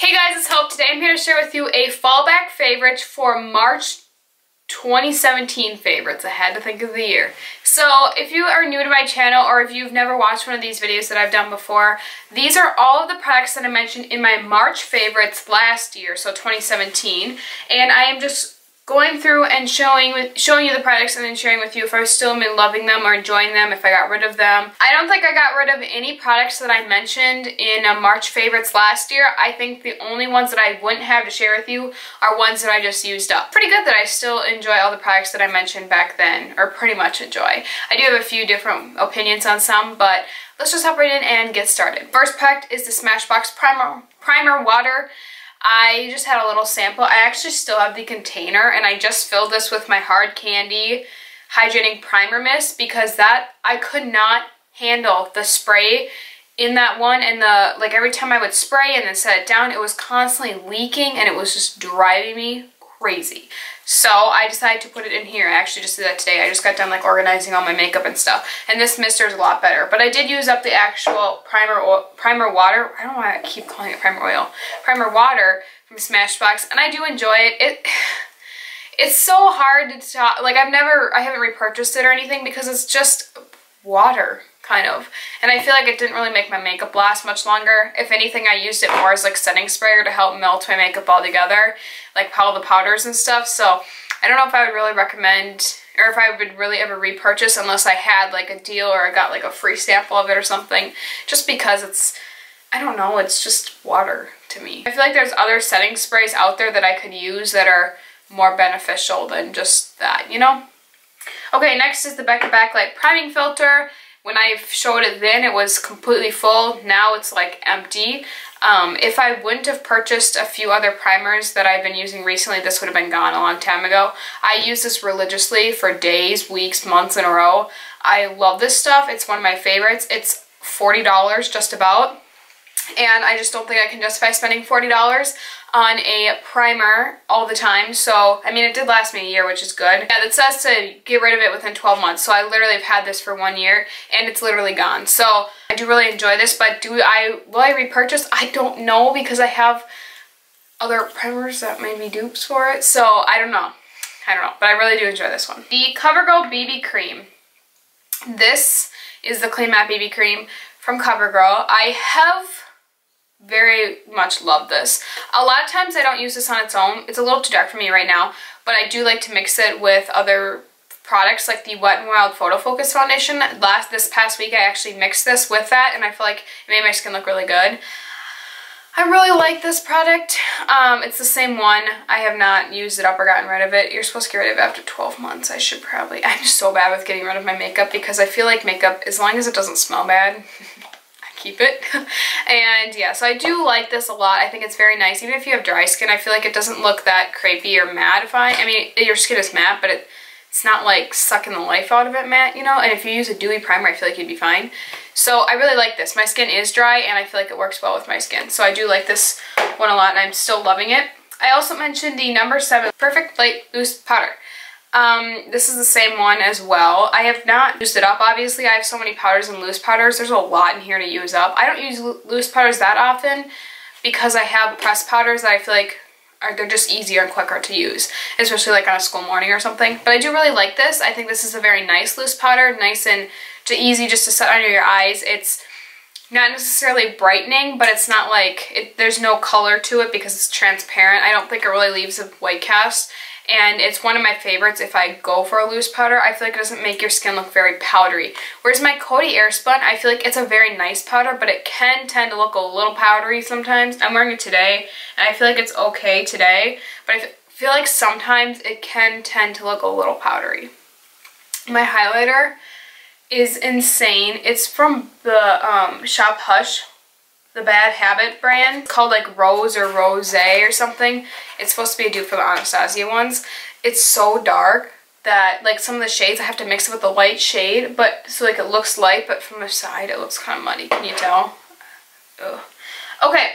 Hey guys, it's Hope. Today I'm here to share with you a fallback favorite for March 2017 favorites. I had to think of the year. So if you are new to my channel or if you've never watched one of these videos that I've done before, these are all of the products that I mentioned in my March favorites last year, so 2017. And I am just going through and showing you the products and then sharing with you if I still am loving them or enjoying them, if I got rid of them. I don't think I got rid of any products that I mentioned in March favorites last year. I think the only ones that I wouldn't have to share with you are ones that I just used up. Pretty good that I still enjoy all the products that I mentioned back then, or pretty much enjoy. I do have a few different opinions on some, but let's just hop right in and get started. First product is the Smashbox Primer Water. I just had a little sample. I actually still have the container, and I just filled this with my Hard Candy Hydrating Primer Mist because I could not handle the spray in that one, and like every time I would spray and then set it down, it was constantly leaking and it was just driving me crazy. So I decided to put it in here. I actually just did that today. I just got done like organizing all my makeup and stuff, and this mister is a lot better. But I did use up the actual primer water. I don't know why I keep calling it primer oil. Primer water from Smashbox, and I do enjoy it. It's so hard to talk. Like I haven't repurchased it or anything because it's just water, kind of. And I feel like it didn't really make my makeup last much longer. If anything, I used it more as like setting sprayer to help melt my makeup all together, like all the powders and stuff. So I don't know if I would really recommend, or if I would really ever repurchase unless I had like a deal or I got like a free sample of it or something, just because it's, I don't know, it's just water to me. I feel like there's other setting sprays out there that I could use that are more beneficial than just that, you know? Okay, next is the Becca Backlight Priming Filter. When I showed it then, it was completely full. Now it's like empty. If I wouldn't have purchased a few other primers that I've been using recently, this would have been gone a long time ago. I use this religiously for days, weeks, months in a row. I love this stuff. It's one of my favorites. It's $40 just about. And I just don't think I can justify spending $40 on a primer all the time. So, I mean, it did last me a year, which is good. Yeah, it says to get rid of it within 12 months. So I literally have had this for 1 year and it's literally gone. So I do really enjoy this, but will I repurchase? I don't know, because I have other primers that may be dupes for it. So I don't know. But I really do enjoy this one. The Covergirl BB Cream. This is the Clean Matte BB Cream from Covergirl. I have very much love this. A lot of times I don't use this on its own. It's a little too dark for me right now, but I do like to mix it with other products like the Wet n Wild Photo Focus Foundation. This past week I actually mixed this with that, and I feel like it made my skin look really good. I really like this product. It's the same one. I have not used it up or gotten rid of it. You're supposed to get rid of it after 12 months. I should probably. I'm just so bad with getting rid of my makeup because I feel like makeup, as long as it doesn't smell bad, keep it. And yeah, so I do like this a lot. I think it's very nice. Even if you have dry skin, I feel like it doesn't look that crepey or mattifying. I mean, your skin is matte, but it's not like sucking the life out of it matte, you know? And if you use a dewy primer, I feel like you'd be fine. So I really like this. My skin is dry and I feel like it works well with my skin. So I do like this one a lot and I'm still loving it. I also mentioned the N07 Perfect Light Loose Powder. This is the same one as well. I have not used it up, obviously. I have so many powders and loose powders. There's a lot in here to use up. I don't use loose powders that often because I have pressed powders that I feel like they're just easier and quicker to use, especially like on a school morning or something. But I do really like this. I think this is a very nice loose powder, nice and easy just to set under your eyes. It's not necessarily brightening, but it's not like, there's no color to it because it's transparent. I don't think it really leaves a white cast. And it's one of my favorites if I go for a loose powder. I feel like it doesn't make your skin look very powdery. Whereas my Coty Airspun, I feel like it's a very nice powder, but it can tend to look a little powdery sometimes. I'm wearing it today, and I feel like it's okay today, but I feel like sometimes it can tend to look a little powdery. My highlighter is insane. It's from the Shop Hush, the Bad Habit brand. It's called like Rose or Rose or something. It's supposed to be a dupe for the Anastasia ones. It's so dark that like some of the shades I have to mix it with a light shade, but so like it looks light, but from the side it looks kind of muddy. Can you tell? Ugh. Okay,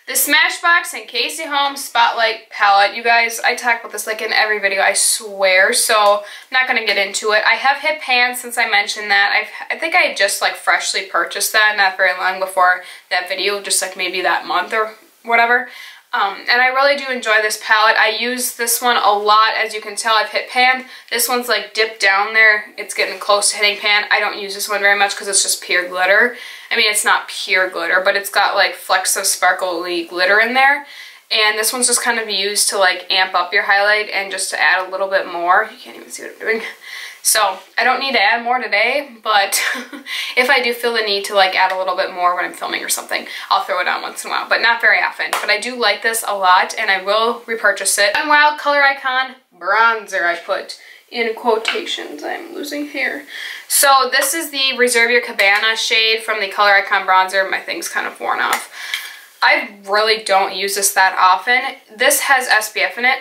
the Smashbox and Casey Home Spotlight Palette. You guys, I talk about this like in every video, I swear, so I'm not going to get into it. I have hit pan since I mentioned that. I think I had just like freshly purchased that not very long before that video, just like maybe that month or whatever. And I really do enjoy this palette. I use this one a lot. As you can tell, I've hit pan. This one's like dipped down there. It's getting close to hitting pan. I don't use this one very much because it's just pure glitter. I mean, it's not pure glitter, but it's got like flecks of sparkly glitter in there. And this one's just kind of used to like amp up your highlight and just to add a little bit more. You can't even see what I'm doing. So I don't need to add more today, but if I do feel the need to like add a little bit more when I'm filming or something, I'll throw it on once in a while, but not very often. But I do like this a lot and I will repurchase it. And Wild Coloricon bronzer, I put in quotations. I'm losing hair. So this is the Reserve Your Cabana shade from the Coloricon bronzer. My thing's kind of worn off. I really don't use this that often. This has SPF in it,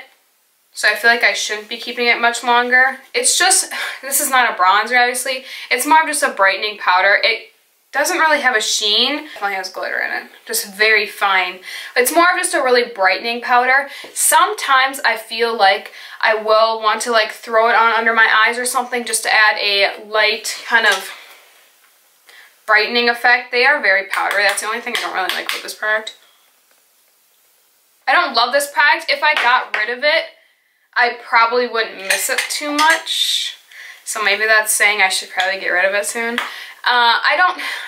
so I feel like I shouldn't be keeping it much longer. It's just, this is not a bronzer, obviously. It's more of just a brightening powder. It doesn't really have a sheen. It definitely has glitter in it, just very fine. It's more of just a really brightening powder. Sometimes I feel like I will want to like throw it on under my eyes or something just to add a light kind of brightening effect. They are very powdery. That's the only thing I don't really like with this product. I don't love this product. If I got rid of it, I probably wouldn't miss it too much. So maybe that's saying I should probably get rid of it soon. I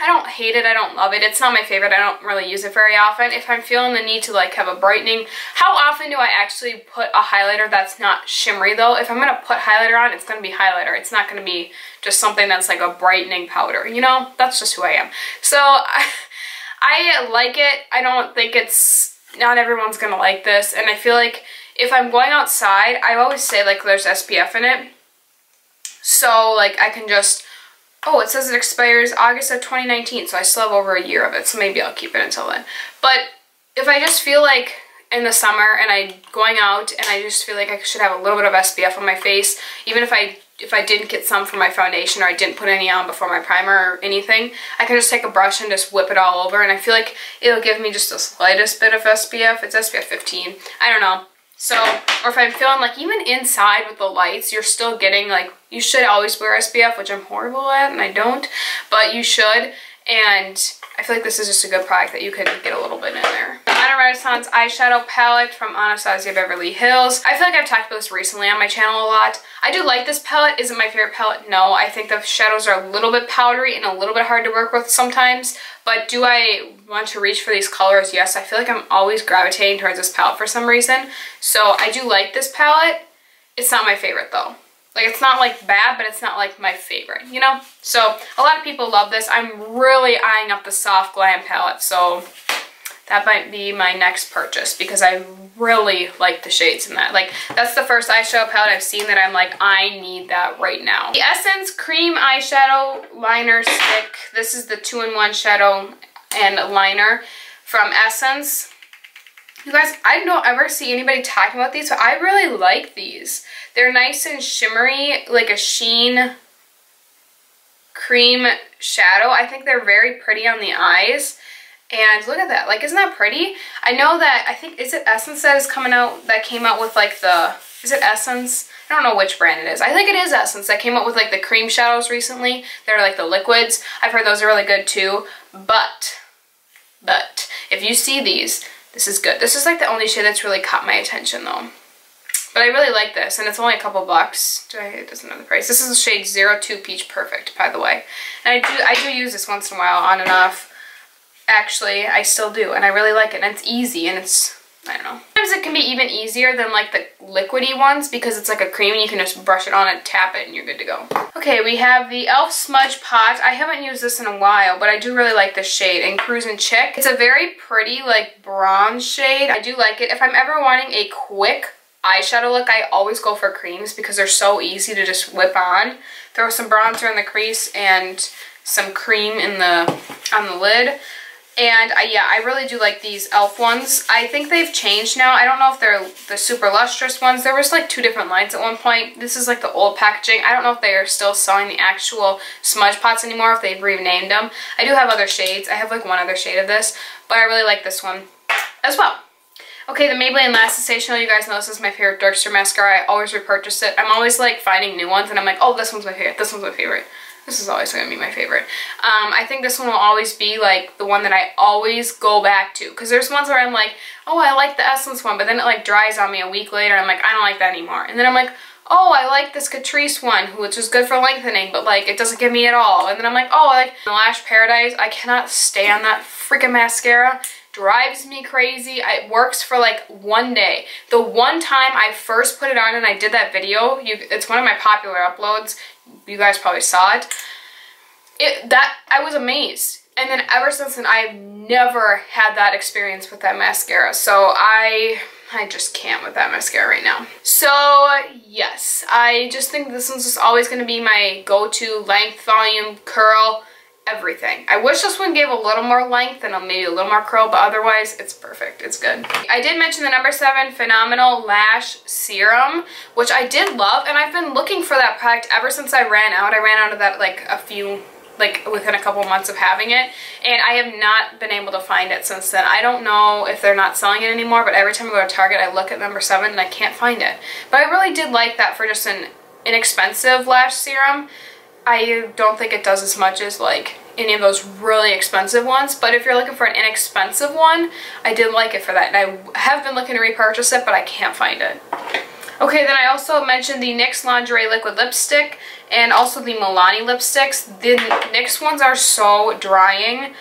don't hate it. I don't love it. It's not my favorite. I don't really use it very often. If I'm feeling the need to like have a brightening, how often do I actually put a highlighter that's not shimmery though? If I'm going to put highlighter on, it's going to be highlighter. It's not going to be just something that's like a brightening powder. You know, that's just who I am. So I like it. I don't think it's, not everyone's going to like this. And I feel like if I'm going outside, I always say like there's SPF in it. So like I can just, oh, it says it expires August of 2019, so I still have over a year of it, so maybe I'll keep it until then. But if I just feel like in the summer and I'm going out and I just feel like I should have a little bit of SPF on my face, even if I didn't get some for my foundation or I didn't put any on before my primer or anything, I can just take a brush and just whip it all over, and I feel like it'll give me just the slightest bit of SPF. It's SPF 15. I don't know. So, or if I'm feeling like even inside with the lights, you're still getting like, you should always wear SPF, which I'm horrible at and I don't, but you should. And I feel like this is just a good product that you can get a little bit in there. The Modern Renaissance eyeshadow palette from Anastasia Beverly Hills. I feel like I've talked about this recently on my channel a lot. I do like this palette. Is it my favorite palette? No. I think the shadows are a little bit powdery and a little bit hard to work with sometimes. But do I want to reach for these colors? Yes. I feel like I'm always gravitating towards this palette for some reason. So I do like this palette. It's not my favorite though. Like, it's not like bad, but it's not like my favorite, you know? So a lot of people love this. I'm really eyeing up the Soft Glam palette, so that might be my next purchase because I really like the shades in that. Like, that's the first eyeshadow palette I've seen that I'm like, I need that right now. The Essence Cream Eyeshadow Liner Stick. This is the 2-in-1 shadow and liner from Essence. You guys, I don't ever see anybody talking about these, but I really like these. They're nice and shimmery, like a sheen cream shadow. I think they're very pretty on the eyes. And look at that, like, isn't that pretty? I know that, I think, is it Essence that is coming out, that came out with like the, is it Essence? I don't know which brand it is. I think it is Essence that came out with like the cream shadows recently. They're like the liquids. I've heard those are really good too. But, if you see these, this is good. This is like the only shade that's really caught my attention though. But I really like this, and it's only a couple bucks. It doesn't know the price. This is the shade 02 Peach Perfect, by the way. And I do use this once in a while, on and off. Actually, I still do, and I really like it. And it's easy, and it's, I don't know. Sometimes it can be even easier than like the liquidy ones because it's like a cream and you can just brush it on and tap it and you're good to go. Okay, we have the e.l.f. Smudge Pot. I haven't used this in a while, but I do really like this shade in Cruisin' Chick. It's a very pretty like bronze shade. I do like it. If I'm ever wanting a quick eyeshadow look, I always go for creams because they're so easy to just whip on. Throw some bronzer in the crease and some cream in on the lid. And yeah, I really do like these e.l.f. ones. I think they've changed now. I don't know if they're the super lustrous ones. There was like 2 different lines at one point. This is like the old packaging. I don't know if they are still selling the actual smudge pots anymore, if they've renamed them. I do have other shades. I have like one other shade of this, but I really like this one as well. Okay, the Maybelline Lash Sensational. You guys know this is my favorite Darkster mascara. I always repurchase it. I'm always like finding new ones and I'm like, oh, this one's my favorite. This one's my favorite. This is always going to be my favorite. I think this one will always be like the one that I always go back to. Because there's ones where I'm like, oh, I like the Essence one, but then it like dries on me a week later and I'm like, I don't like that anymore. And then I'm like, oh, I like this Catrice one, which is good for lengthening, but like it doesn't give me at all. And then I'm like, oh, I like Lash Paradise. I cannot stand that freaking mascara. Drives me crazy. It works for like one day. The one time I first put it on and I did that video, it's one of my popular uploads. You guys probably saw it. I was amazed. And then ever since then, I've never had that experience with that mascara. So I just can't with that mascara right now. So yes, I just think this one's just always going to be my go-to length, volume, curl, everything. I wish this one gave a little more length and maybe a little more curl, but otherwise it's perfect. It's good. I did mention the No. 7 Fanomenal Lash Serum, which I did love, and I've been looking for that product ever since I ran out. I ran out of that like within a couple months of having it, and I have not been able to find it since then. I don't know if they're not selling it anymore, but every time I go to Target I look at No. 7 and I can't find it. But I really did like that for just an inexpensive lash serum. I don't think it does as much as like any of those really expensive ones, but if you're looking for an inexpensive one, I did like it for that, and I have been looking to repurchase it, but I can't find it. Okay, then I also mentioned the NYX Lingerie Liquid Lipstick and also the Milani lipsticks. The NYX ones are so drying.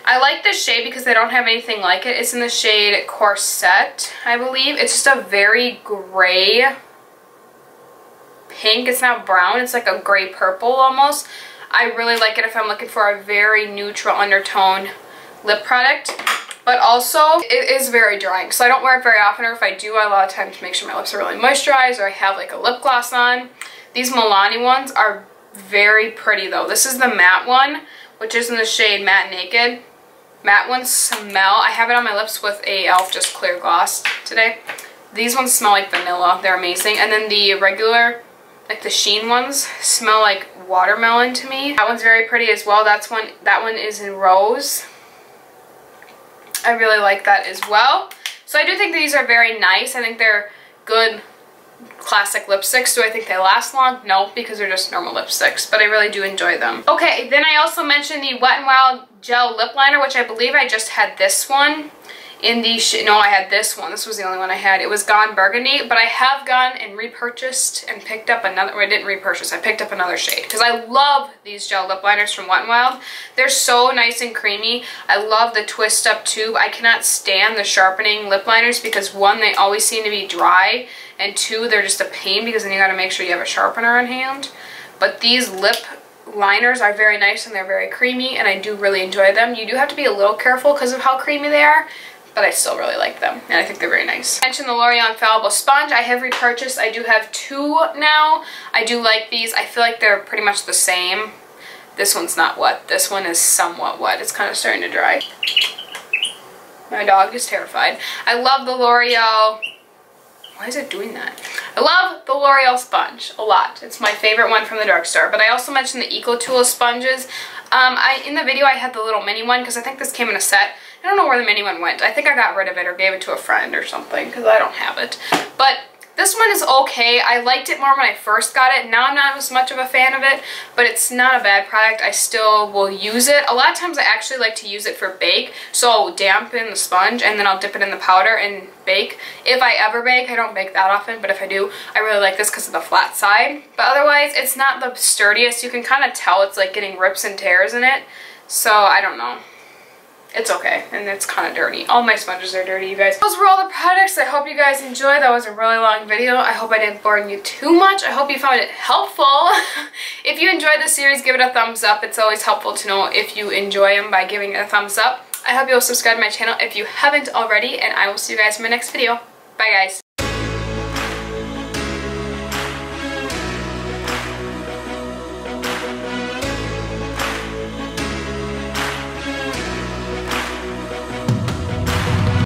I like this shade because they don't have anything like it. It's in the shade Corset, I believe. It's just a very gray pink. It's not brown. It's like a gray purple almost. I really like it if I'm looking for a very neutral undertone lip product. But also, it is very drying, so I don't wear it very often, or if I do, I a lot of times make sure my lips are really moisturized, or I have like a lip gloss on. These Milani ones are very pretty though. This is the matte one, which is in the shade Matte Naked. Matte ones smell, I have it on my lips with a e.l.f. Just Clear Gloss today. These ones smell like vanilla, they're amazing. And then the regular, like the sheen ones, smell like watermelon to me. That one's very pretty as well. That one is in Rose. I really like that as well. So I do think these are very nice. I think they're good classic lipsticks. Do I think they last long? No, because they're just normal lipsticks, but I really do enjoy them. Okay, then I also mentioned the Wet n Wild Gel Lipliner, which I believe I just had this one in the no, I had this one. This was the only one I had. It was Gone Burgundy, but I have gone and repurchased and picked up another, or I didn't repurchase, I picked up another shade because I love these gel lip liners from Wet n Wild. They're so nice and creamy. I love the twist up tube. I cannot stand the sharpening lip liners because one, they always seem to be dry, and two, they're just a pain because then you gotta make sure you have a sharpener on hand. But these lip liners are very nice and they're very creamy, and I do really enjoy them. You do have to be a little careful because of how creamy they are, but I still really like them, and I think they're very nice. I mentioned the Loreal Infallible Sponge. I have repurchased. I do have two now. I do like these. I feel like they're pretty much the same. This one's not wet. This one is somewhat wet. It's kind of starting to dry. My dog is terrified. I love the Loreal. Why is it doing that? I love the L'Oreal sponge a lot. It's my favorite one from the drugstore. But I also mentioned the Eco Tool sponges. In the video I had the little mini one because I think this came in a set. I don't know where the mini one went. I think I got rid of it or gave it to a friend or something because I don't have it. But this one is okay. I liked it more when I first got it. Now I'm not as much of a fan of it, but it's not a bad product. I still will use it. A lot of times I actually like to use it for bake. So I'll dampen the sponge and then I'll dip it in the powder and bake. If I ever bake, I don't bake that often, but if I do, I really like this because of the flat side. But otherwise, it's not the sturdiest. You can kind of tell it's like getting rips and tears in it. So I don't know. It's okay, and it's kind of dirty. All my sponges are dirty, you guys. Those were all the products. I hope you guys enjoyed. That was a really long video. I hope I didn't bore you too much. I hope you found it helpful. If you enjoyed the series, give it a thumbs up. It's always helpful to know if you enjoy them by giving it a thumbs up. I hope you'll subscribe to my channel if you haven't already, and I will see you guys in my next video. Bye, guys.